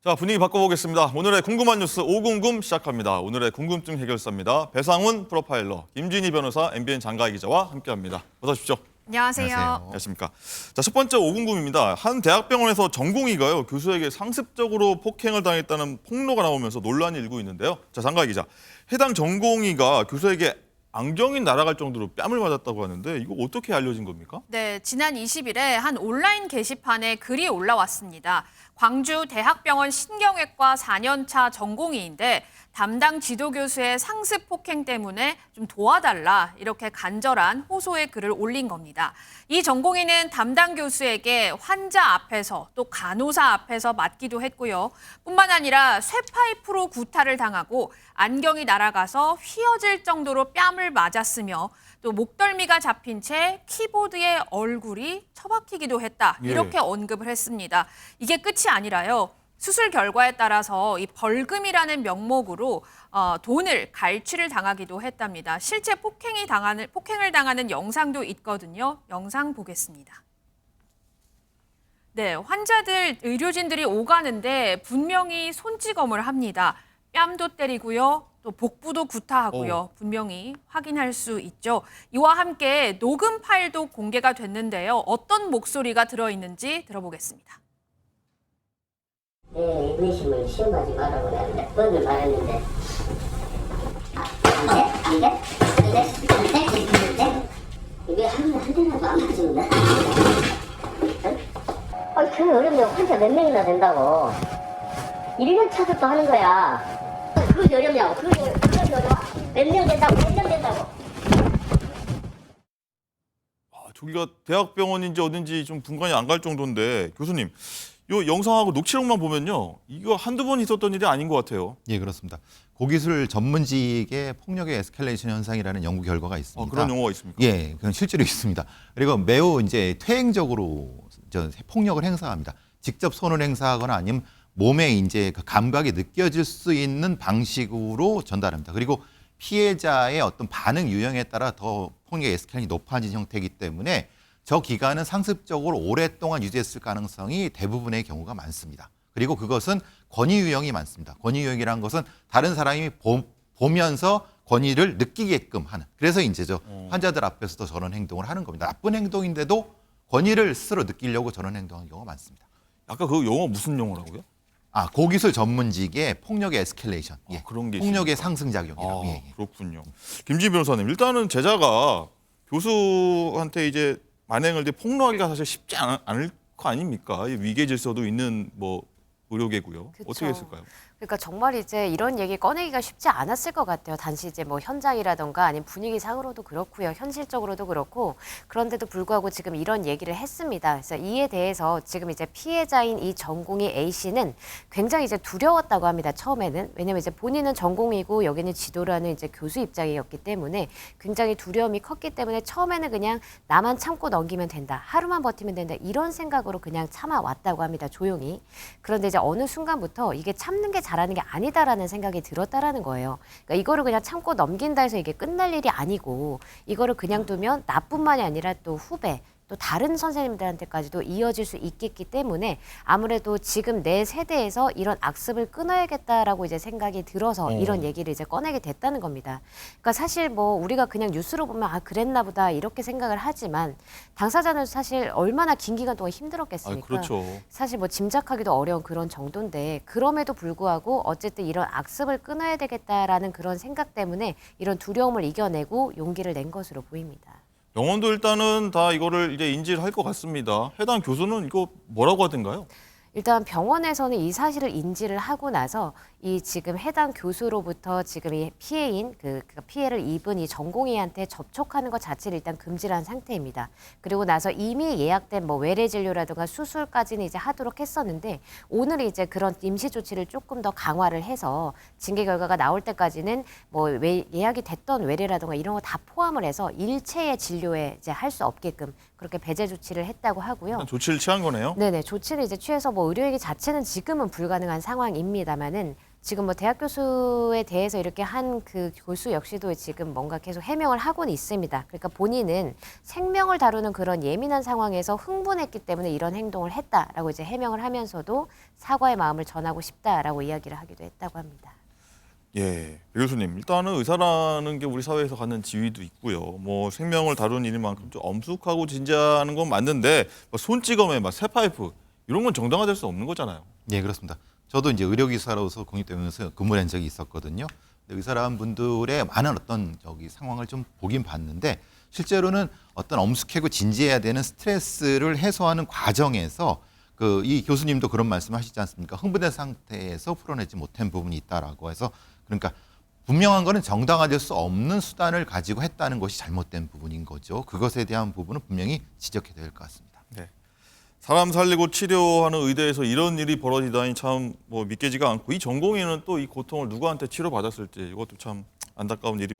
자, 분위기 바꿔보겠습니다. 오늘의 궁금한 뉴스 5궁금 시작합니다. 오늘의 궁금증 해결사입니다. 배상훈 프로파일러, 김진희 변호사, MBN 장가희 기자와 함께합니다. 어서 오십시오. 안녕하세요. 안녕하십니까. 자, 첫 번째 5궁금입니다. 한 대학병원에서 전공의가요, 교수에게 상습적으로 폭행을 당했다는 폭로가 나오면서 논란이 일고 있는데요. 자, 장가희 기자, 해당 전공의가 교수에게 안경이 날아갈 정도로 뺨을 맞았다고 하는데 이거 어떻게 알려진 겁니까? 네, 지난 20일에 한 온라인 게시판에 글이 올라왔습니다. 광주 대학병원 신경외과 4년차 전공의인데 담당 지도교수의 상습 폭행 때문에 좀 도와달라 이렇게 간절한 호소의 글을 올린 겁니다. 이 전공의는 담당 교수에게 환자 앞에서 또 간호사 앞에서 맞기도 했고요. 뿐만 아니라 쇠파이프로 구타를 당하고 안경이 날아가서 휘어질 정도로 뺨을 맞았으며 또 목덜미가 잡힌 채 키보드에 얼굴이 처박히기도 했다. 이렇게 언급을 했습니다. 이게 끝이 아니라요. 수술 결과에 따라서 이 벌금이라는 명목으로 돈을 갈취를 당하기도 했답니다. 실제 폭행을 당하는 영상도 있거든요. 영상 보겠습니다. 네, 의료진들이 오가는데 분명히 손찌검을 합니다. 뺨도 때리고요. 또 복부도 구타하고요. 분명히 확인할 수 있죠. 이와 함께 녹음 파일도 공개가 됐는데요. 어떤 목소리가 들어있는지 들어보겠습니다. 네, 의심을 시험하지 말라고 내가 몇 번을 말했는데 이게 한 대라도 안 맞습니다. 그 어렵냐고 혼자 몇 명이나 된다고 1년 차도 또 하는 거야. 그거 어렵냐고 그거 어려워? 몇 명 된다고 몇 명 된다고. 저기가 대학병원인지 어딘지 좀 분간이 안 갈 정도인데 교수님, 이 영상하고 녹취록만 보면요, 이거 한두 번 있었던 일이 아닌 것 같아요. 예, 그렇습니다. 고기술 전문직의 폭력의 에스컬레이션 현상이라는 연구 결과가 있습니다. 그런 용어가 있습니까? 예, 그건 실제로 있습니다. 그리고 매우 이제 퇴행적으로 폭력을 행사합니다. 직접 손을 행사하거나 아니면 몸에 이제 그 감각이 느껴질 수 있는 방식으로 전달합니다. 그리고 피해자의 어떤 반응 유형에 따라 더 폭력의 에스컬레이션이 높아진 형태이기 때문에 저 기간은 상습적으로 오랫동안 유지했을 가능성이 대부분의 경우가 많습니다. 그리고 그것은 권위 유형이 많습니다. 권위 유형이라는 것은 다른 사람이 보면서 권위를 느끼게끔 하는. 그래서 이제 환자들 앞에서도 저런 행동을 하는 겁니다. 나쁜 행동인데도 권위를 스스로 느끼려고 저런 행동하는 경우가 많습니다. 아까 그 용어 무슨 용어라고요? 고기술 전문직의 폭력의 에스컬레이션. 예. 그런 게 폭력의 있습니까? 상승작용이라고. 예. 그렇군요. 김진희 변호사님, 일단은 제자가 교수한테 이제 만행을 폭로하기가 사실 쉽지 않을 거 아닙니까? 위계 질서도 있는 의료계고요. 그쵸. 어떻게 했을까요? 그러니까 정말 이제 이런 얘기 꺼내기가 쉽지 않았을 것 같아요. 단지 이제 현장이라던가 아니면 분위기상으로도 그렇고요. 현실적으로도 그렇고. 그런데도 불구하고 지금 이런 얘기를 했습니다. 그래서 이에 대해서 지금 이제 피해자인 이 전공의 A 씨는 굉장히 이제 두려웠다고 합니다. 처음에는. 왜냐면 이제 본인은 전공이고 여기는 지도라는 이제 교수 입장이었기 때문에 굉장히 두려움이 컸기 때문에 처음에는 그냥 나만 참고 넘기면 된다. 하루만 버티면 된다. 이런 생각으로 그냥 참아왔다고 합니다. 조용히. 그런데 이제 어느 순간부터 이게 참는 게 잘하는 게 아니다라는 생각이 들었다라는 거예요. 그러니까 이거를 그냥 참고 넘긴다 해서 이게 끝날 일이 아니고 이거를 그냥 두면 나뿐만이 아니라 또 후배 또 다른 선생님들한테까지도 이어질 수 있겠기 때문에 아무래도 지금 내 세대에서 이런 악습을 끊어야겠다라고 이제 생각이 들어서 이런 얘기를 이제 꺼내게 됐다는 겁니다. 그러니까 사실 우리가 그냥 뉴스로 보면 그랬나 보다 이렇게 생각을 하지만 당사자는 사실 얼마나 긴 기간 동안 힘들었겠습니까? 그렇죠. 사실 짐작하기도 어려운 그런 정도인데 그럼에도 불구하고 어쨌든 이런 악습을 끊어야 되겠다라는 그런 생각 때문에 이런 두려움을 이겨내고 용기를 낸 것으로 보입니다. 병원도 일단은 다 이거를 이제 인지를 할 것 같습니다. 해당 교수는 이거 뭐라고 하던가요? 일단 병원에서는 이 사실을 인지를 하고 나서 이 지금 해당 교수로부터 지금 이 피해인 피해를 입은 이 전공의한테 접촉하는 것 자체를 일단 금지를 한 상태입니다. 그리고 나서 이미 예약된 외래 진료라든가 수술까지는 이제 하도록 했었는데 오늘 이제 그런 임시 조치를 조금 더 강화를 해서 징계 결과가 나올 때까지는 예약이 됐던 외래라든가 이런 거 다 포함을 해서 일체의 진료에 이제 할 수 없게끔 그렇게 배제 조치를 했다고 하고요. 조치를 취한 거네요. 네네, 조치를 이제 취해서 의료행위 자체는 지금은 불가능한 상황입니다만은 지금 뭐 대학 교수에 대해서 이렇게 한 그 교수 역시도 지금 뭔가 계속 해명을 하고는 있습니다. 그러니까 본인은 생명을 다루는 그런 예민한 상황에서 흥분했기 때문에 이런 행동을 했다라고 이제 해명을 하면서도 사과의 마음을 전하고 싶다라고 이야기를 하기도 했다고 합니다. 예, 배 교수님, 일단은 의사라는 게 우리 사회에서 갖는 지위도 있고요. 뭐 생명을 다루는 일만큼 좀 엄숙하고 진지한 건 맞는데 뭐 손찌검에 막 쇠파이프 이런 건 정당화될 수 없는 거잖아요. 네, 그렇습니다. 저도 이제 의료기사로서 공익대병원에서 근무를 한 적이 있었거든요. 근데 의사라는 분들의 많은 어떤 상황을 좀 보긴 봤는데 실제로는 어떤 엄숙하고 진지해야 되는 스트레스를 해소하는 과정에서 이 교수님도 그런 말씀하시지 않습니까? 흥분된 상태에서 풀어내지 못한 부분이 있다라고 해서 그러니까 분명한 거는 정당화될 수 없는 수단을 가지고 했다는 것이 잘못된 부분인 거죠. 그것에 대한 부분은 분명히 지적해야 될 것 같습니다. 네. 사람 살리고 치료하는 의대에서 이런 일이 벌어지다니 참 뭐 믿기지가 않고 이 전공의는 또 이 고통을 누구한테 치료받았을지 이것도 참 안타까운 일이.